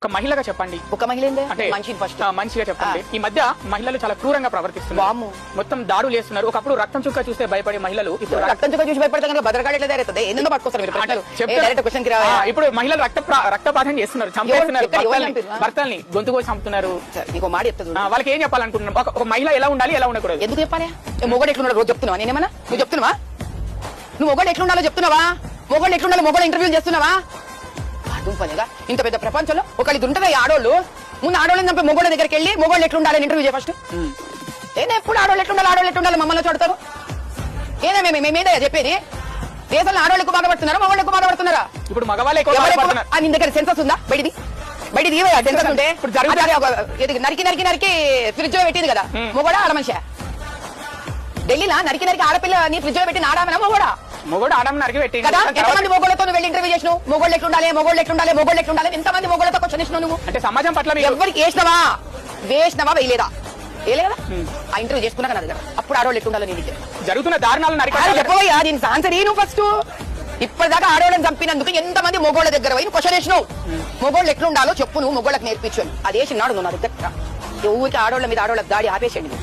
ఒక మహిళగా చెప్పండి. ఒక మహిళ అంటే మనిషిని ఫస్ట్ మంచిగా చెప్పండి. ఈ మధ్య మహిళలు చాలా క్రూరంగా ప్రవర్తిస్తున్నారు. మొత్తం దాడులు చేస్తున్నారు. ఒకప్పుడు రక్తం చుక్క చూస్తే భయపడే మహిళలు ఇప్పుడు రక్తం చుక్క చూసి భయపడతా కనుక భద్రకాళి ఎట్లా జరుగుతుంది? ఎందుకు పట్టుకొస్తారు మీరు ప్రశ్నలు? డైరెక్ట్ క్వశ్చన్ కి రావాలి. ఇప్పుడు మహిళలు రక్తపాతం చేస్తున్నారు, చంపేస్తున్నారు, భర్తల్ని గొంతు కోసి చంపుతున్నారు. నీకు మాట చెప్తుంది. వాళ్ళకి ఏం చెప్పాలనుకుంటున్నాను? ఒక మహిళ ఎలా ఉండాలి, ఎలా ఉండకూడదు? ఎందుకు చెప్పాలి? మొగడు ఎట్లున్నాడు రోజు చెప్తున్నావా? నేనేమన్నా నువ్వు చెప్తున్నావా? నువ్వు మొగడు ఎట్లుండాలో చెప్తున్నావా? మొగడు ఎట్లుండాలో మొగడు ఇంటర్వ్యూ చేస్తున్నావా? పనిగా ఇంత పెద్ద ప్రపంచంలో ఒకళ్ళు ఉంటుందా? ఆడోళ్ళు ముందు ఆడోళ్ళని చంపి మొగోళ్ళ దగ్గరికి వెళ్ళి మొగోళ్ళు ఎట్లుండాలని ఇంటర్వ్యూ చేయ ఫస్ట్. ఏదో ఎప్పుడు ఆడోళ్ళు ఎట్లుండాలి మమ్మల్ని చూడతారు. ఏదో మేమేదా చెప్పేది? దేశంలో ఆడోళ్ళు ఎక్కువ బాధపడుతున్నారా, మొగోళ్ళు ఎక్కువ బాధపడుతున్నారా? ఇప్పుడు మగవాళ్ళే నీ దగ్గర సెన్సస్ ఉందా? బయటిది సెన్సస్ ఉంటే నరికి ఫ్రిడ్జ్ లో పెట్టింది కదా మొగోడా ఆడ మనిషి? ఢిల్లీలో నరికి ఆడపిల్ల నీ ఫ్రిడ్జ్ లో పెట్టిన ఆడమనా మొగోడా? మొగోడు ఆడమ నరికి పెట్టి కదా. ఎంతమంది మొగోళ్ళతో నువ్వు వెళ్ళి ఇంటర్వ్యూ చేసినావు? మొగోళ్ళు ఎట్లుండాలి, ఎంతమంది మొగోళ్ళతో క్వశ్చన్ ఇచ్చినావు నువ్వు? అంటే సమాజం పట్ల ఎవరికి వేసినవా వేయలేదా? వేయలేదా? ఆ ఇంటర్వ్యూ చేసుకున్నాక నా దగ్గర అప్పుడు ఆడవాళ్ళు ఎట్లుండాలో నేను జరుగుతున్న దారుణాలు చెప్పబోయా దీనికి ఆన్సర్ నువ్వు ఫస్ట్. ఇప్పటిదాకా ఆడవాళ్ళని చంపినందుకు ఎంతమంది మొగోళ్ళ దగ్గర పోయి క్వశ్చన్ వేసినావు? మొగోళ్ళు ఎట్లుండాలో చెప్పు, నువ్వు మొగోళ్ళకి నేర్పించు. అది వేసినాడు నువ్వు నా దగ్గర. ఊరికి ఆడవాళ్ళ మీద ఆడవాళ్ళకి దాడి ఆపేసేయండి.